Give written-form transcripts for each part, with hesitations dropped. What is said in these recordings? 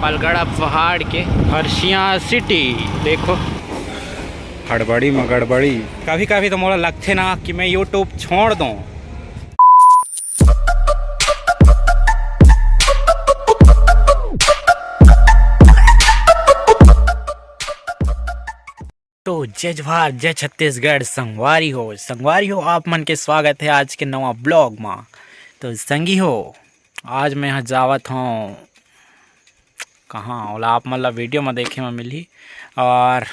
पलगड़ा पहाड़ के खरसिया सिटी देखो। हड़बड़ी में गड़बड़ी कभी कभी तो मोला लगते ना कि मैं यूट्यूब छोड़ दूँ। तो जय जवाहर जय छत्तीसगढ़ संगवारी हो आप मन के स्वागत है आज के नवा ब्लॉग में। तो संगी हो आज मैं यहाँ जावत हूँ कहाँ ओला आप मन ला वीडियो में देखे में मिली। और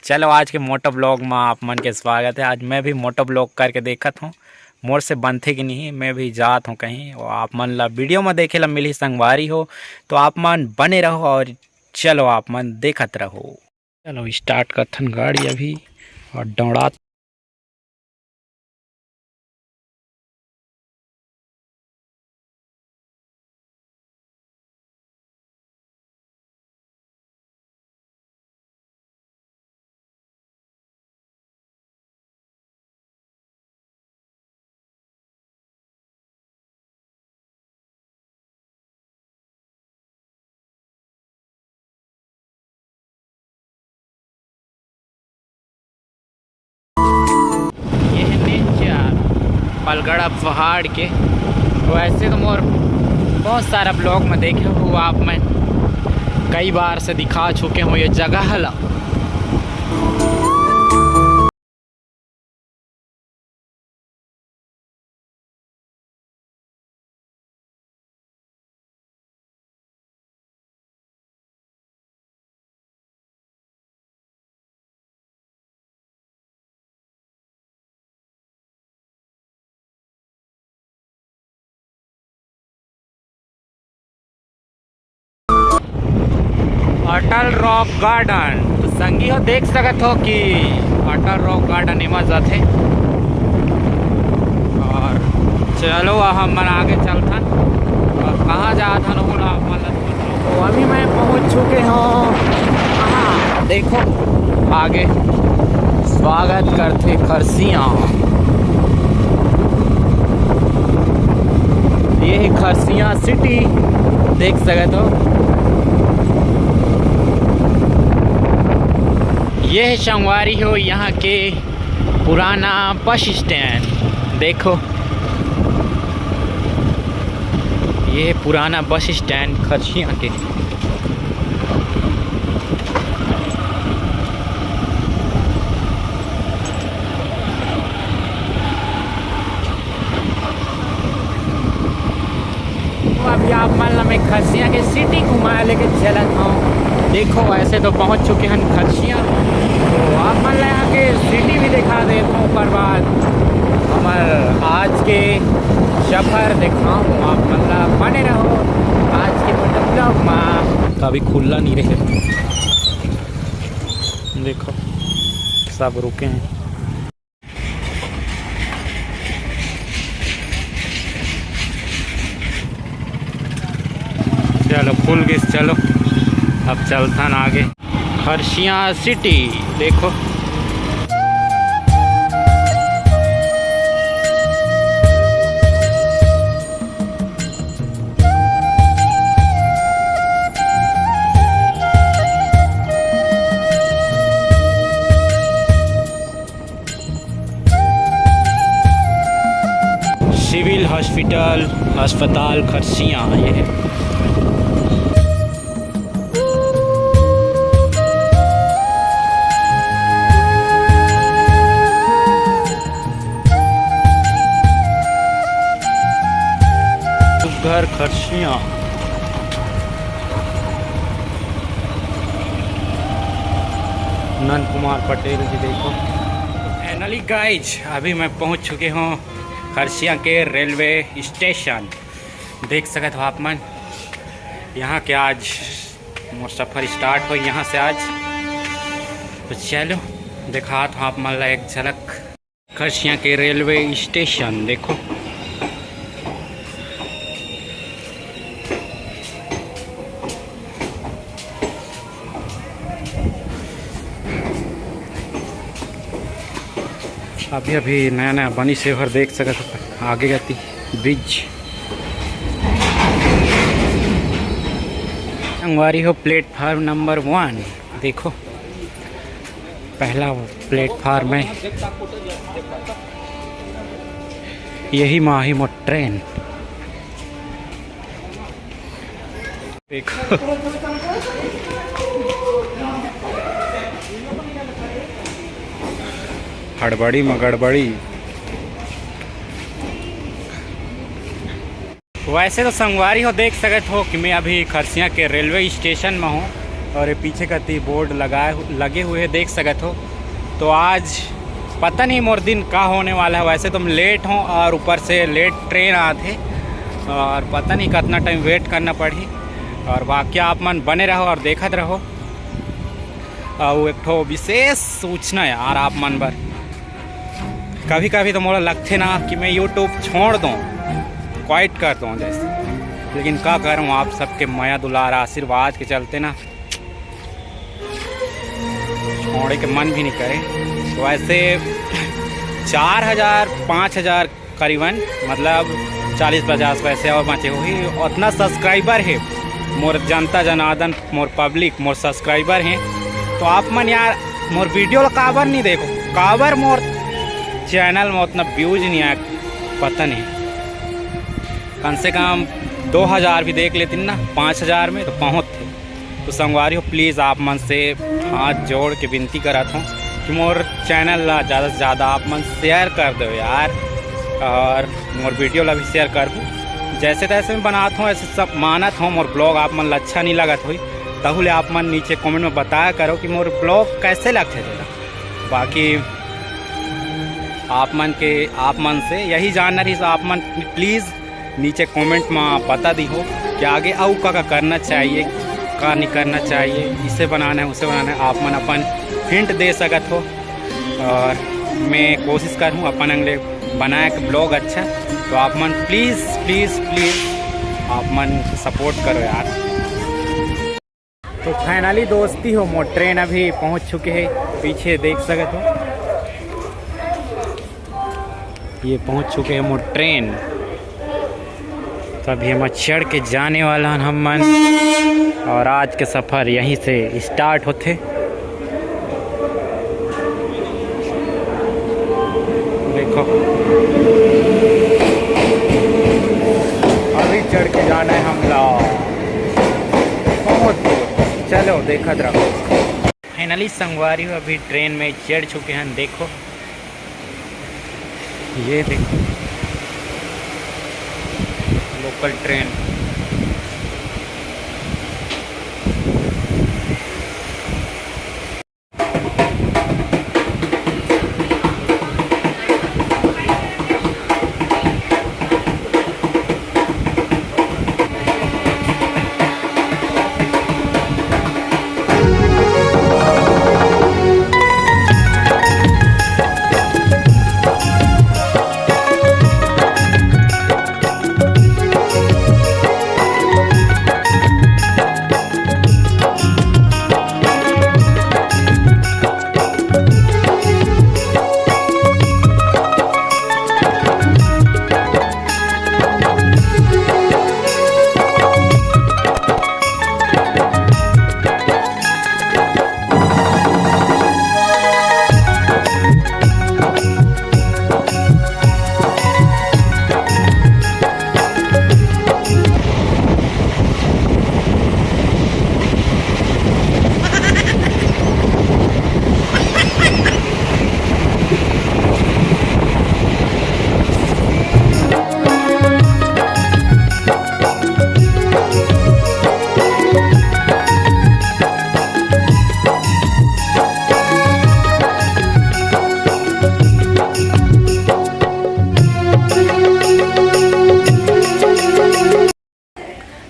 चलो आज के मोटो ब्लॉग में आप मन के स्वागत है। आज मैं भी मोटो ब्लॉग करके देखत हूँ मोर से बनथे कि नहीं। मैं भी जात हूँ कहीं और आप मन ला वीडियो में देखे ला मिली संगवारी हो। तो आप मन बने रहो और चलो आप मन देखत रहो। चलो स्टार्ट करथन गाड़ी अभी और दौड़ा। ये है नेचर पलगड़ा पहाड़ के। वैसे तो मोर बहुत सारा ब्लॉग में देखे हो आप, मैं कई बार से दिखा चुके हूँ ये जगह ला। अटल रॉक गार्डन तो संगी हो देख सकत हो कि अटल रॉक गार्डन एमा जाथे। और चलो हम मन आगे चलथन और कहाँ जाथन ओला मतलब। तो अभी मैं पहुँच चुके हूँ कहाँ देखो आगे स्वागत करते खरसिया। ये है खरसिया सिटी देख सकते हो। ये है संगवारी हो यहाँ के पुराना बस स्टैंड देखो। ये है पुराना बस स्टैंड खरसिया के। तो अभी आप मान लो मैं खरसिया के सिटी घुमा लेके चलत हूँ। देखो ऐसे तो पहुँच चुके हैं खरसिया। तो आप मान लो यहाँ के सिटी भी दिखा देता हूँ। पर बाद हमारे आज के सफ़र दिखाऊँ आप मान लो बने रहो आज के मतलब में। अभी खुला नहीं रहे देखो सब रुके हैं। चलो फुल गिस चलो अब चलथन आगे खरसिया सिटी देखो। सिविल हॉस्पिटल अस्पताल खरसिया ये है। घर खरसिया नंद कुमार पटेल जी देखो। फाइनली गाइज अभी मैं पहुंच चुके हूँ खरसिया के रेलवे स्टेशन देख सकते हो आप मन। यहाँ के आज मोर सफ़र स्टार्ट हो यहाँ से आज। तो चलो दिखा तो आप मन ला एक झलक खरसिया के रेलवे स्टेशन देखो। अभी अभी नया नया बनी सेवर देख सकते आगे जाती ब्रिज। संगवारी हो प्लेटफार्म नंबर 1। देखो पहला प्लेटफार्म है, यही माही मो ट्रेन। देखो हड़बड़ी में गड़बड़ी। वैसे तो संगवारी हो देख सकते हो कि मैं अभी खरसिया के रेलवे स्टेशन में हूँ और ये पीछे का बोर्ड लगे हुए देख सकते हो। तो आज पता नहीं मोर दिन का होने वाला है। वैसे तो हम लेट हूँ और ऊपर से लेट ट्रेन आते और पता नहीं कितना टाइम वेट करना पड़ी। और बाकी आप मन बने रहो और देखते रहो। और एक ठो विशेष सूचना यार आप मन पर, कभी कभी तो मोला लगते ना कि मैं यूट्यूब छोड़ दूँ, क्वाइट कर दूँ जैसे, लेकिन क्या करूँ आप सबके माया दुलार आशीर्वाद के चलते ना छोड़े के मन भी नहीं करे। तो वैसे 4000 5000 करीबन, मतलब 40-50 पैसे और बचे हुई उतना सब्सक्राइबर है मोर जनता जनार्दन, मोर पब्लिक, मोर सब्सक्राइबर हैं। तो आप मन यार मोर वीडियो काबर नहीं देखो, काबर मोर चैनल में उतना व्यूज नहीं आया, पता नहीं। कम से कम 2000 भी देख लेती ना 5000 में तो पहुँचते। तो संगवारी हो प्लीज़ आप मन से हाथ जोड़ के विनती कराता हूँ कि मोर चैनल ला ज़्यादा से ज़्यादा आप मन शेयर कर दो यार, और मोर वीडियो ला भी शेयर कर दो। जैसे तैसे मैं बनाता हूँ ऐसे सब मानत हूँ। मोर ब्लॉग आप मन अच्छा नहीं लगत हुई तहुले आप मन नीचे कमेंट में बताया करो कि मोर ब्लॉग कैसे लगते थे। बाकी आप मन से यही जानना रही, आप मन प्लीज़ नीचे कमेंट में बता दी हो कि आगे आउ का करना चाहिए, का नहीं करना चाहिए, इसे बनाना है उसे बनाना है। आप मन अपन हिंट दे सकत हो और मैं कोशिश करूँ अपन अगले बनाए के ब्लॉग अच्छा। तो आप मन प्लीज़ प्लीज़ प्लीज़ आप मन सपोर्ट करो यार। तो फाइनली दोस्ती हो मोर ट्रेन अभी पहुंच चुके हैं, पीछे देख सकते हो ये पहुंच चुके हैं मोर ट्रेन। तो अभी हम चढ़ के जाने वाला हम मन, और आज के सफ़र यहीं से स्टार्ट होते। देखो अभी चढ़ के जाना है हम लोग बहुत दूर, चलो देखत रहो। फाइनली संगवारी हो अभी ट्रेन में चढ़ चुके हैं। देखो ये देखो लोकल ट्रेन।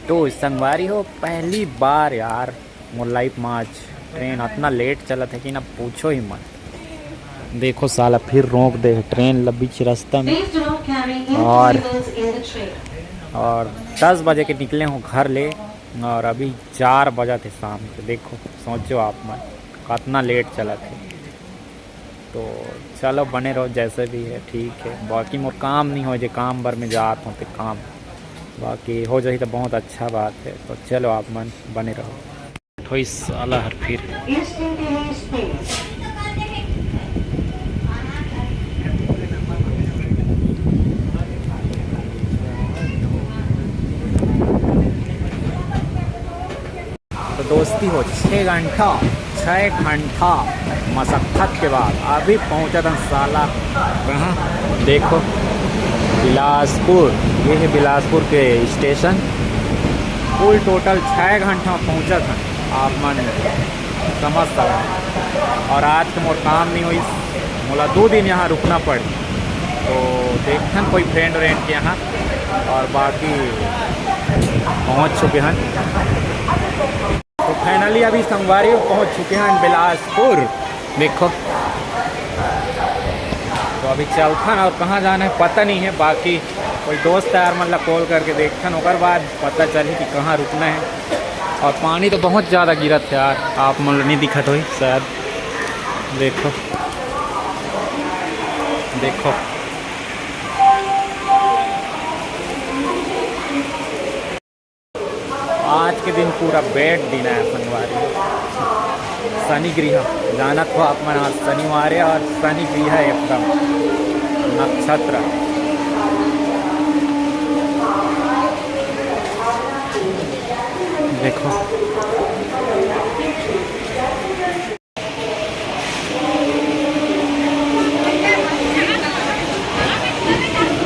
तो संगवारी हो पहली बार यार मोर लाइफ में आज ट्रेन इतना लेट चला था कि ना पूछो ही मत। देखो साला फिर रोक दे ट्रेन बीच रास्ता में, और 10 बजे के निकले हूँ घर ले, और अभी 4 बजा थे शाम के। देखो सोचो आप मन कितना लेट चला थे। तो चलो बने रहो जैसे भी है ठीक है। बाकी मोर काम नहीं हो जे काम भर में जात हूँ तो काम बाकी हो जाए तो बहुत अच्छा बात है। तो चलो आप मन बने रहो। थोड़ी साला हर फिर तो दोस्ती हो 6 घंटा मशक्क़त के बाद अभी पहुंचा था साला कहाँ देखो बिलासपुर। ये है बिलासपुर के स्टेशन। कुल टोटल 6 घंटा पहुंचा था। आप मन समझ सकते। और आज के मोर काम नहीं हुई, मोला 2 दिन यहाँ रुकना पड़े। तो देखन कोई फ्रेंड व्रेंड के यहाँ और बाकी पहुँच चुके हैं। तो फाइनली अभी संगवारी पहुँच चुके हैं बिलासपुर। देखो तो अभी चलथन और कहाँ जाना है पता नहीं है। बाकी कोई दोस्त यार मतलब कॉल करके देखथन ओकर बाद पता चली कि कहाँ रुकना है। और पानी तो बहुत ज़्यादा गिरत है यार, आप मतलब नहीं दिखत हो शायद। देखो देखो आज के दिन पूरा बैड दिन है शनिवार। शनि गृह जानत हो आप मन, आज शनिवार है और शनि गृह एकदम नक्षत्र। देखो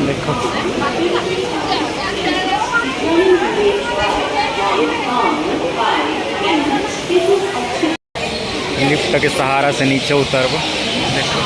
देखो लिफ्ट के सहारा से नीचे उतरबो। देखो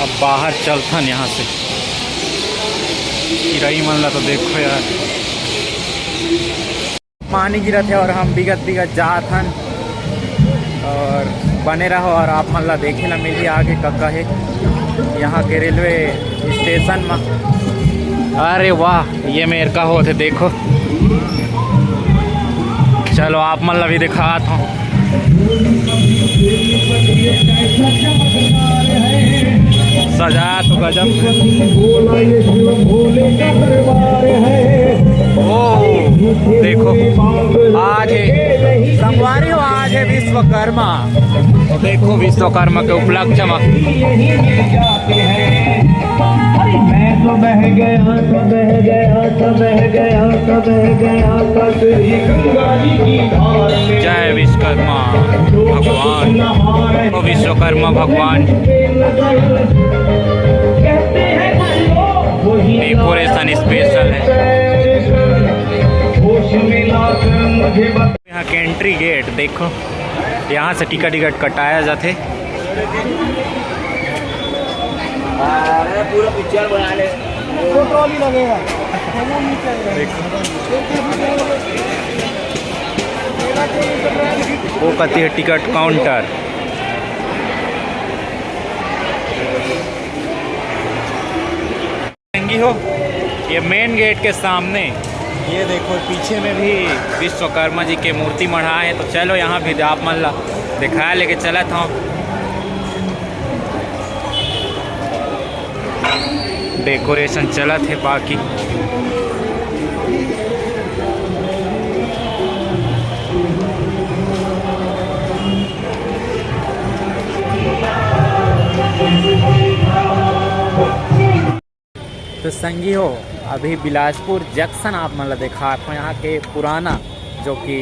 अब बाहर चलथन यहाँ से। किराई मन ला तो देखो यार पानी गिरत है और हम बिगत बिगत जाथन। और बने रहो और आप मन ला देखे ला मिली आगे कक्का है यहाँ के रेलवे स्टेशन में। अरे वाह ये मेरे का होते देखो। चलो आप मन ला भी दिखात हूँ। सजा तो गजब ओ देखो आज है संगवारी हो, आज है विश्वकर्मा। तो देखो विश्वकर्मा के उपलक्ष्य में मैं तो बह गया तो बह गया तो बह गया तो बह गया तो तेरी गंगा जी की धार में। जय विश्वकर्मा भगवान। तो विश्वकर्मा भगवान डेकोरेशन स्पेशल है। यहाँ के एंट्री गेट देखो, यहाँ से टिकट कटाया जाते। पूरा पिक्चर बना ले, ट्रॉली लगेगा। वो कहती है टिकट काउंटर। हो ये मेन गेट के सामने ये देखो पीछे में भी विश्वकर्मा जी के मूर्ति मढ़ाए हैं। तो चलो यहाँ भी आप मन ला दिखाया लेके चला था। डेकोरेशन चला थे बाकी तो संगी हो अभी बिलासपुर जंक्शन आप मतलब देखा तो यहाँ के पुराना जो कि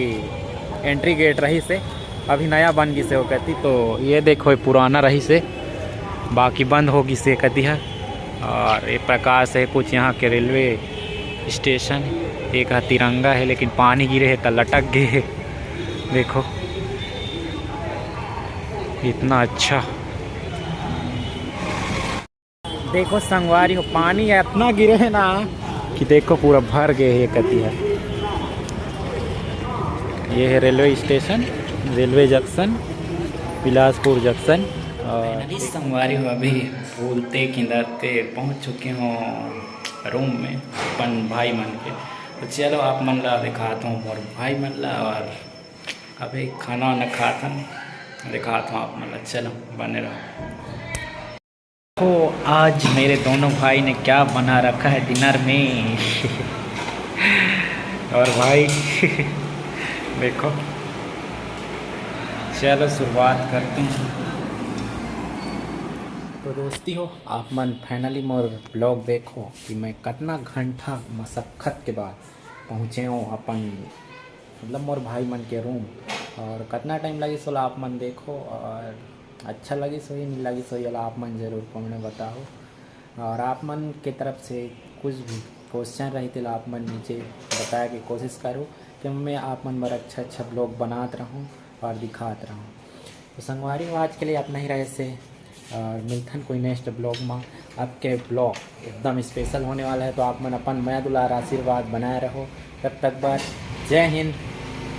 एंट्री गेट रही से अभी नया बन गई से हो कहती। तो ये देखो पुराना रही से बाकी बंद होगी से कहती है। और ये प्रकार से कुछ यहाँ के रेलवे स्टेशन एक तिरंगा है लेकिन पानी गिरे है तो लटक गए। देखो इतना अच्छा। देखो संगवारी हो, पानी इतना गिरे है ना कि देखो पूरा भर गए है कती है। ये है railway station, railway junction, Bilaspur junction. और संगवारी हो अभी बोलते किंदरते पहुंच चुके हों रूम में अपन भाई मन के। तो चलो आप मन ला दिखाता हूँ और भाई मन ला, और अभी खाना वाना खाता हूँ, दिखाता हूँ आप मन ला। चलो बने रहो। तो आज मेरे दोनों भाई ने क्या बना रखा है डिनर में और भाई देखो, चलो शुरुआत करते हैं। तो दोस्ती हो आप मन फाइनली मोर ब्लॉग देखो कि मैं कितना घंटा मशक्क़त के बाद पहुँचे हूँ अपन मतलब मोर भाई मन के रूम, और कितना टाइम लगी सो आप मन देखो, और अच्छा लगी सो ही नहीं लगी सो ही आप मन ज़रूर कमेंट बताओ। और आप मन के तरफ से कुछ भी क्वेश्चन रही थे आप मन नीचे बताया कि कोशिश करूँ कि मैं आप मन पर अच्छा अच्छा ब्लॉग बनाते रहूँ और दिखाते रहूँ। तो संगवारी आज के लिए अपना ही रहे से, और मिलथन कोई नेक्स्ट ब्लॉग में। आपके ब्लॉग एकदम स्पेशल होने वाला है, तो आप मन अपन मैं दुलार आशीर्वाद बनाए रहो। तब तक बात, जय हिंद।